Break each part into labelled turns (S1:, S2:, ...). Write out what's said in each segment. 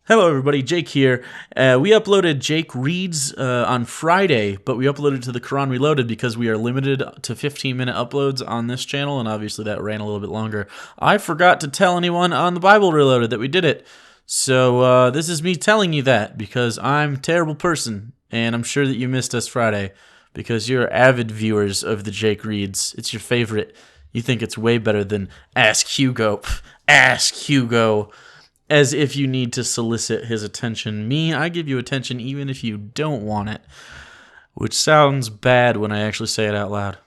S1: Hello, everybody. Jake here. We uploaded Jake Reads on Friday, but we uploaded to the Quran Reloaded because we are limited to 15-minute uploads on this channel, and obviously that ran a little bit longer. I forgot to tell anyone on the Bible Reloaded that we did it, so this is me telling you that because I'm a terrible person, and I'm sure that you missed us Friday because you're avid viewers of the Jake Reads. It's your favorite. You think it's way better than Ask Hugo. Ask Hugo. As if you need to solicit his attention. Me, I give you attention even if you don't want it. Which sounds bad when I actually say it out loud.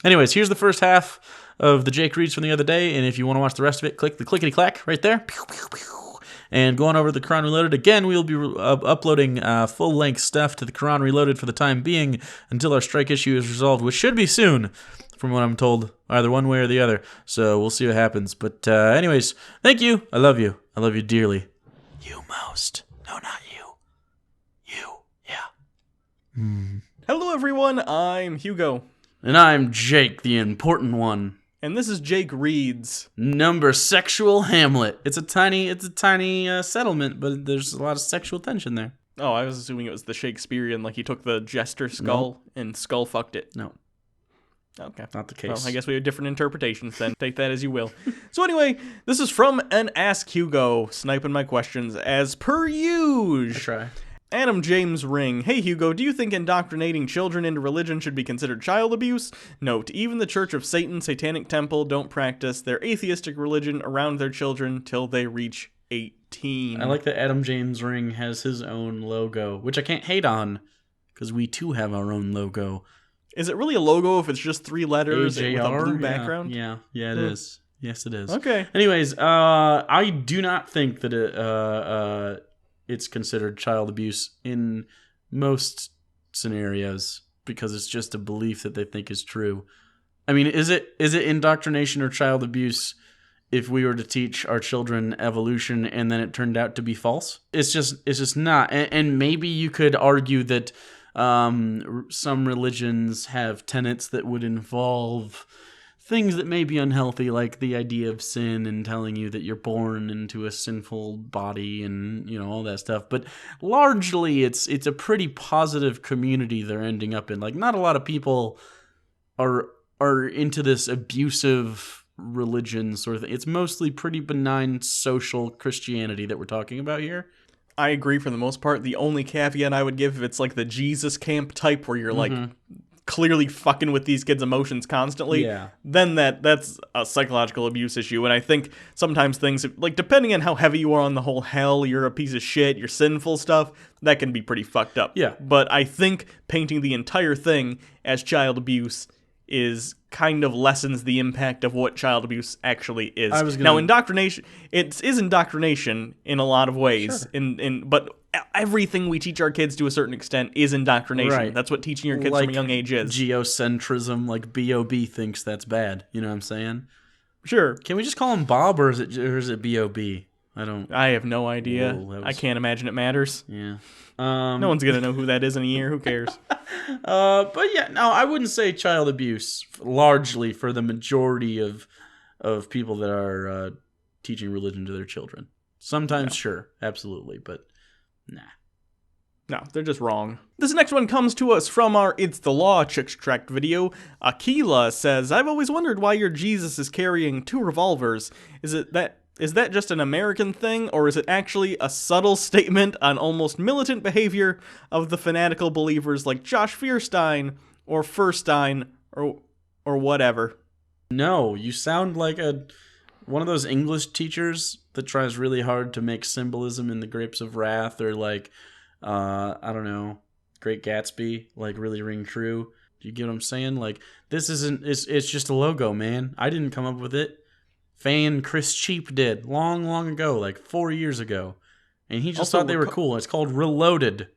S1: Anyways, here's the first half of the Jake Reads from the other day, and if you want to watch the rest of it, click the clickety-clack right there. Pew, pew, pew. And going over to the Quran Reloaded, again, we'll be uploading full-length stuff to the Quran Reloaded for the time being until our strike issue is resolved, which should be soon, from what I'm told, either one way or the other. So we'll see what happens. But anyways, thank you. I love you. I love you dearly. You most. No, not you. You. Yeah.
S2: Hello everyone, I'm Hugo.
S1: And I'm Jake, the important one.
S2: And this is Jake Reads.
S1: Number sexual Hamlet. It's a tiny settlement, but there's a lot of sexual tension there.
S2: Oh, I was assuming it was the Shakespearean, like he took the jester skull and skull fucked it.
S1: No.
S2: Okay.
S1: Not the case.
S2: Well, I guess we have different interpretations then. Take that as you will. So anyway, this is from an Ask Hugo, sniping my questions as per usual.
S1: I try.
S2: Adam James Ring. Hey Hugo, do you think indoctrinating children into religion should be considered child abuse? Note, even the Church of Satan, Satanic Temple don't practice their atheistic religion around their children till they reach 18.
S1: I like that Adam James Ring has his own logo, which I can't hate on, because we too have our own logo.
S2: Is it really a logo if it's just three letters with a blue background?
S1: Yeah, it is. Yes, it is.
S2: Okay.
S1: Anyways, I do not think that it's considered child abuse in most scenarios because it's just a belief that they think is true. I mean, is it indoctrination or child abuse if we were to teach our children evolution and then it turned out to be false? It's just not. And maybe you could argue that some religions have tenets that would involve things that may be unhealthy, like the idea of sin and telling you that you're born into a sinful body and, all that stuff. But largely, it's a pretty positive community they're ending up in. Like, not a lot of people are into this abusive religion sort of thing. It's mostly pretty benign social Christianity that we're talking about here.
S2: I agree for the most part. The only caveat I would give, if it's like the Jesus camp type where you're like clearly fucking with these kids' emotions constantly, then that's a psychological abuse issue. And I think sometimes things, like depending on how heavy you are on the whole hell, you're a piece of shit, you're sinful stuff, that can be pretty fucked up.
S1: Yeah.
S2: But I think painting the entire thing as child abuse is kind of lessens the impact of what child abuse actually is. Now, indoctrination, it is indoctrination in a lot of ways, but everything we teach our kids to a certain extent is indoctrination. Right. That's what teaching your kids from a young age is.
S1: Geocentrism, like B.O.B. thinks that's bad. You know what I'm saying?
S2: Sure.
S1: Can we just call him Bob, or is it B.O.B.?
S2: I have no idea. Whoa, I can't imagine it matters.
S1: Yeah.
S2: No one's going to know who that is in a year. Who cares?
S1: But yeah, no, I wouldn't say child abuse largely for the majority of people that are teaching religion to their children. Sometimes, sure, absolutely, but nah.
S2: No, they're just wrong. This next one comes to us from our It's the Law Chicks Tracked video. Akila says, I've always wondered why your Jesus is carrying 2 revolvers. Is that just an American thing, or is it actually a subtle statement on almost militant behavior of the fanatical believers like Josh Fierstein or Furstein or whatever?
S1: No, you sound like one of those English teachers that tries really hard to make symbolism in the Grapes of Wrath or like, I don't know, Great Gatsby, like really ring true. Do you get what I'm saying? Like, this it's just a logo, man. I didn't come up with it. Fan Chris Cheape did long ago, like 4 years ago, and he just thought they were cool. It's called Reloaded.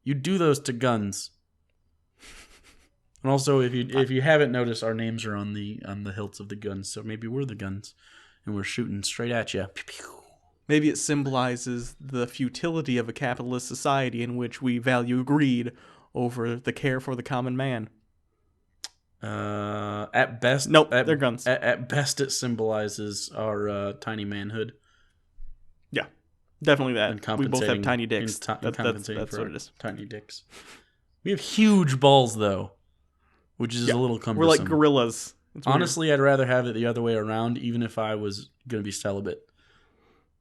S1: You do those to guns. And also, if you haven't noticed, our names are on the hilts of the guns, so maybe we're the guns, and we're shooting straight at you. Pew, pew.
S2: Maybe it symbolizes the futility of a capitalist society in which we value greed over the care for the common man.
S1: At best,
S2: nope, they're guns.
S1: At best, it symbolizes our tiny manhood.
S2: Yeah. Definitely that.
S1: And
S2: We both have
S1: compensating
S2: tiny dicks.
S1: compensating
S2: That's
S1: for
S2: what it is.
S1: tiny dicks. We have huge balls though, which is a little cumbersome.
S2: We're like gorillas. It's
S1: Honestly, I'd rather have it the other way around, even if I was going to be celibate.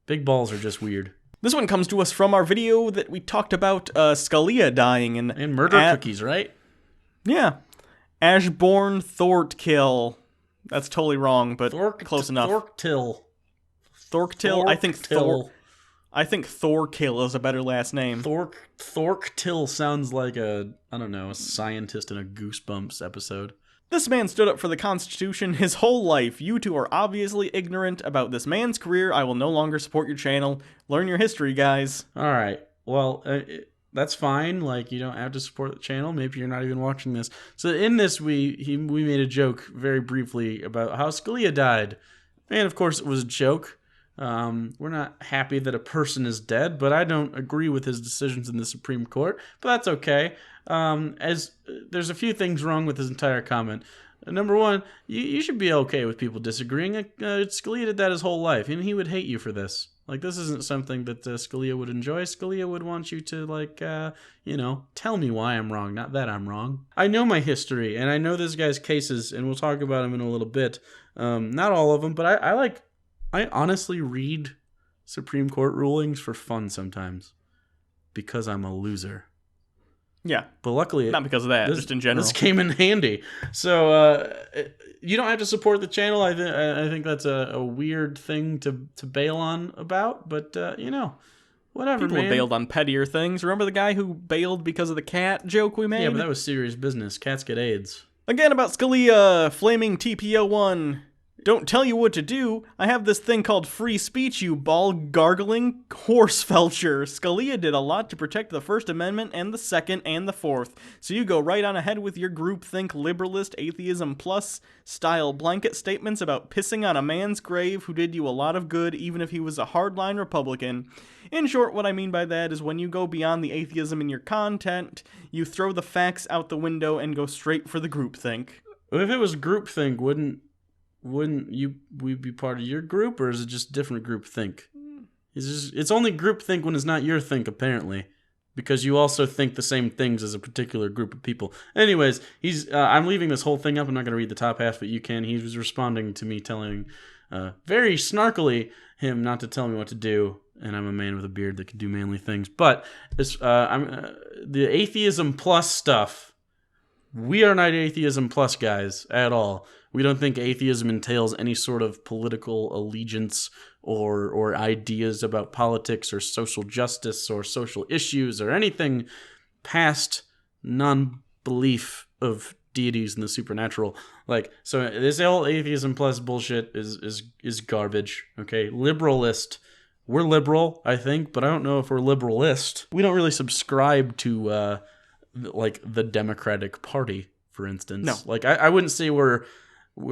S1: Big balls are just weird.
S2: This one comes to us from our video that we talked about Scalia dying
S1: And murder cookies, right?
S2: Yeah. Ashbourne Thorkill. That's totally wrong, but close enough.
S1: Thorkill.
S2: I think Thorkill is a better last name.
S1: Thorkill sounds like a scientist in a Goosebumps episode.
S2: This man stood up for the Constitution his whole life. You two are obviously ignorant about this man's career. I will no longer support your channel. Learn your history, guys.
S1: All right. Well, that's fine. Like, you don't have to support the channel. Maybe you're not even watching this. So in this, we made a joke very briefly about how Scalia died. And, of course, it was a joke. We're not happy that a person is dead, but I don't agree with his decisions in the Supreme Court. But that's okay. As there's a few things wrong with his entire comment. Number one, you should be okay with people disagreeing. Scalia did that his whole life, and he would hate you for this. Like, this isn't something that Scalia would enjoy. Scalia would want you to, tell me why I'm wrong, not that I'm wrong. I know my history, and I know this guy's cases, and we'll talk about him in a little bit. Not all of them, but I honestly read Supreme Court rulings for fun sometimes because I'm a loser.
S2: Yeah.
S1: But luckily...
S2: Not because of that, just in general.
S1: This came in handy. So, you don't have to support the channel. I think that's a weird thing to bail on about, but, whatever,
S2: People
S1: man.
S2: have bailed on pettier things. Remember the guy who bailed because of the cat joke we made?
S1: Yeah, but that was serious business. Cats get AIDS.
S2: Again, about Scalia, flaming CheapeOne. Don't tell you what to do. I have this thing called free speech, you ball-gargling horse-felcher. Scalia did a lot to protect the First Amendment and the Second and the Fourth. So you go right on ahead with your groupthink liberalist atheism plus style blanket statements about pissing on a man's grave who did you a lot of good even if he was a hardline Republican. In short, what I mean by that is when you go beyond the atheism in your content, you throw the facts out the window and go straight for the groupthink.
S1: If it was groupthink, wouldn't we be part of your group, or is it just different group think? It's only group think when it's not your think, apparently, because you also think the same things as a particular group of people. Anyways, I'm leaving this whole thing up. I'm not going to read the top half, but you can. He was responding to me telling very snarkily him not to tell me what to do, and I'm a man with a beard that can do manly things. But the atheism plus stuff, we are not atheism plus guys at all. We don't think atheism entails any sort of political allegiance or ideas about politics or social justice or social issues or anything past non-belief of deities and the supernatural. So this whole atheism plus bullshit is garbage. Okay, liberalist. We're liberal, I think, but I don't know if we're liberalist. We don't really subscribe to the Democratic Party, for instance.
S2: No.
S1: I wouldn't say we're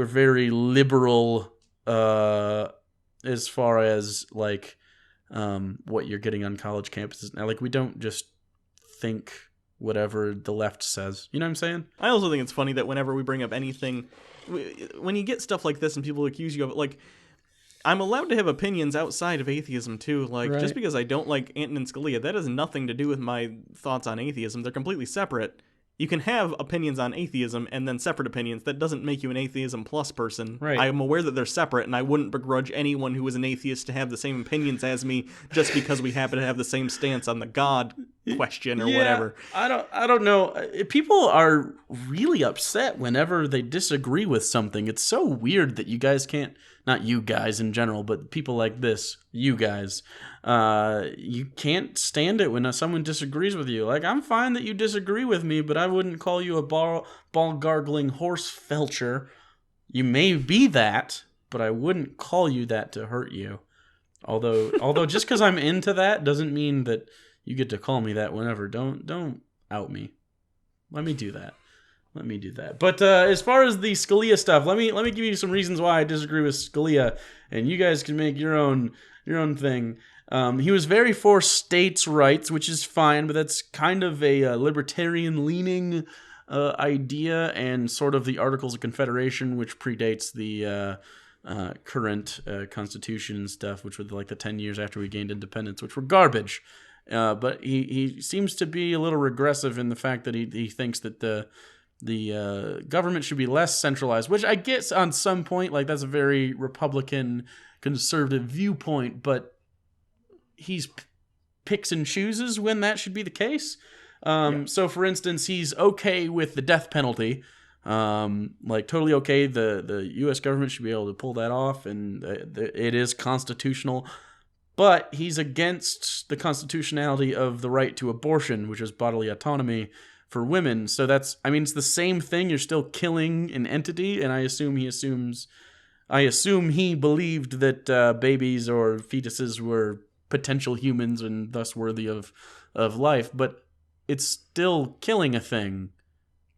S1: very liberal as far as what you're getting on college campuses now. We don't just think whatever the left says. You know what I'm saying?
S2: I also think it's funny that whenever we bring up anything, when you get stuff like this and people accuse you of it, I'm allowed to have opinions outside of atheism too. Right. Just because I don't like Antonin Scalia, that has nothing to do with my thoughts on atheism. They're completely separate. You can have opinions on atheism and then separate opinions. That doesn't make you an atheism plus person.
S1: Right.
S2: I'm aware that they're separate, and I wouldn't begrudge anyone who is an atheist to have the same opinions as me just because we happen to have the same stance on the God question or whatever.
S1: I don't know. People are really upset whenever they disagree with something. It's so weird that you guys can't, not you guys in general, but people like this, you guys, you can't stand it when someone disagrees with you. I'm fine that you disagree with me, but I wouldn't call you a ball-gargling horse-felcher. You may be that, but I wouldn't call you that to hurt you. Although just because I'm into that doesn't mean that you get to call me that whenever. Don't out me. Let me do that. But as far as the Scalia stuff, let me give you some reasons why I disagree with Scalia, and you guys can make your own thing. He was very for states' rights, which is fine, but that's kind of a libertarian-leaning idea, and sort of the Articles of Confederation, which predates the current constitution and stuff, which were like the 10 years after we gained independence, which were garbage. But he seems to be a little regressive in the fact that he thinks that the government should be less centralized, which I guess on some point, like, that's a very Republican conservative viewpoint, but he's picks and chooses when that should be the case. So for instance, he's okay with the death penalty, like totally okay. The U.S. government should be able to pull that off, and it is constitutional. But he's against the constitutionality of the right to abortion, which is bodily autonomy for women. So it's the same thing. You're still killing an entity, and I assume he believed that babies or fetuses were potential humans and thus worthy of life. But it's still killing a thing,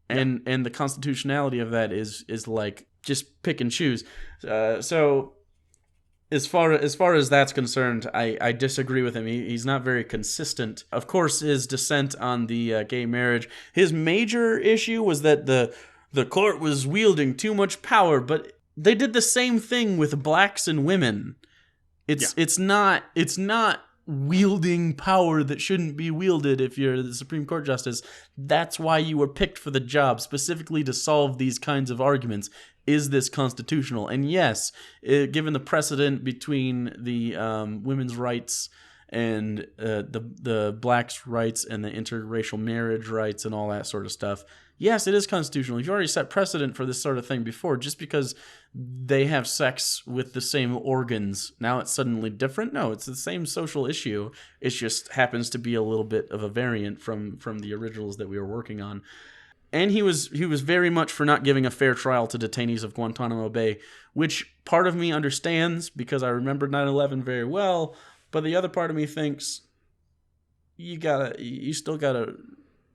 S1: and the constitutionality of that is like just pick and choose. So as far as that's concerned, I disagree with him. He's not very consistent. Of course, his dissent on the gay marriage, his major issue was that the court was wielding too much power, but they did the same thing with blacks and women. It's not wielding power that shouldn't be wielded if you're the Supreme Court justice. That's why you were picked for the job, specifically to solve these kinds of arguments. Is this constitutional? And yes, given the precedent between the women's rights and the blacks' rights and the interracial marriage rights and all that sort of stuff, yes, it is constitutional. You've already set precedent for this sort of thing before. Just because they have sex with the same organs, now it's suddenly different? No, it's the same social issue. It just happens to be a little bit of a variant from the originals that we were working on. And he was very much for not giving a fair trial to detainees of Guantanamo Bay, which part of me understands because I remember 9/11 very well, but the other part of me thinks you still gotta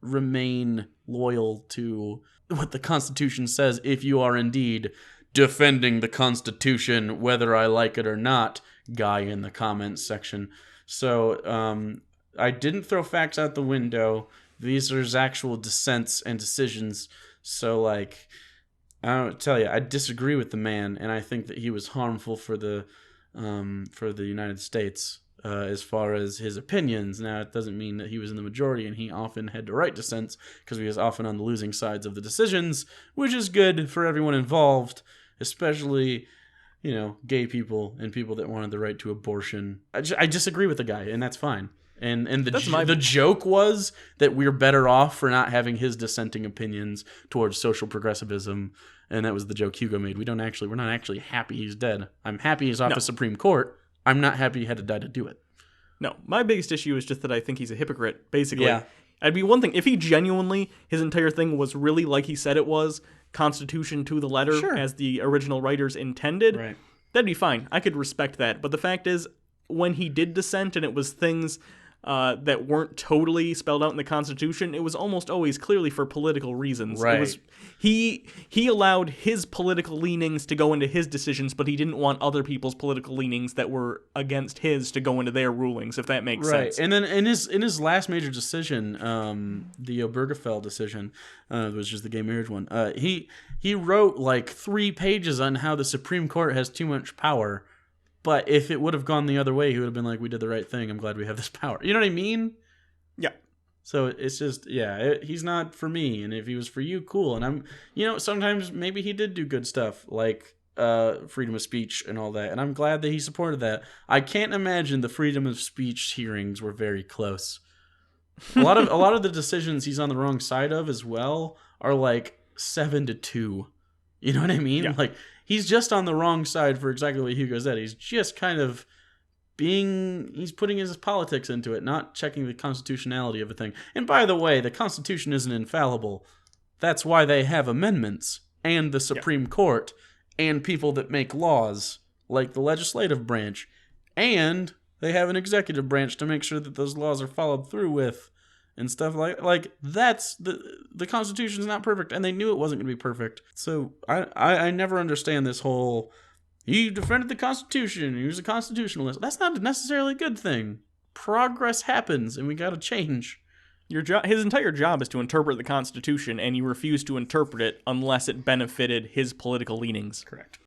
S1: remain loyal to what the Constitution says if you are indeed defending the Constitution, whether I like it or not, guy in the comments section. So I didn't throw facts out the window. These are his actual dissents and decisions. So, like, I don't tell you, I disagree with the man, and I think that he was harmful for the United States as far as his opinions. Now, it doesn't mean that he was in the majority, and he often had to write dissents because he was often on the losing sides of the decisions, which is good for everyone involved, especially, gay people and people that wanted the right to abortion. I disagree with the guy, and that's fine. And the joke was that we're better off for not having his dissenting opinions towards social progressivism, and that was the joke Hugo made. We're not actually happy he's dead. I'm happy he's off the Supreme Court. I'm not happy he had to die to do it.
S2: No, my biggest issue is just that I think he's a hypocrite, basically.
S1: Yeah.
S2: I'd be one thing, if he genuinely, his entire thing was really like he said it was, Constitution to the letter,
S1: Sure,
S2: as the original writers intended,
S1: right,
S2: that'd be fine. I could respect that. But the fact is, when he did dissent and it was things that weren't totally spelled out in the Constitution, it was almost always clearly for political reasons.
S1: Right.
S2: It was, he allowed his political leanings to go into his decisions, but he didn't want other people's political leanings that were against his to go into their rulings, if that makes sense.
S1: And then in his last major decision, the Obergefell decision, which is the gay marriage one, he wrote like 3 pages on how the Supreme Court has too much power. But if it would have gone the other way, he would have been like, we did the right thing. I'm glad we have this power. You know what I mean?
S2: Yeah.
S1: So it's just, he's not for me. And if he was for you, cool. And I'm, sometimes maybe he did do good stuff like freedom of speech and all that. And I'm glad that he supported that. I can't imagine the freedom of speech hearings were very close. A lot of the decisions he's on the wrong side of as well are like 7-2. You know what I mean?
S2: Yeah.
S1: Like, he's just on the wrong side for exactly what Hugo said. He's just kind of he's putting his politics into it, not checking the constitutionality of a thing. And by the way, the Constitution isn't infallible. That's why they have amendments and the Supreme Court and people that make laws, like the legislative branch. And they have an executive branch to make sure that those laws are followed through with. And stuff like that's the Constitution's not perfect, and they knew it wasn't going to be perfect. So I never understand this whole he defended the Constitution, he was a constitutionalist. That's not necessarily a good thing. Progress happens, and we got to change.
S2: His entire job is to interpret the Constitution, and you refuse to interpret it unless it benefited his political leanings.
S1: Correct.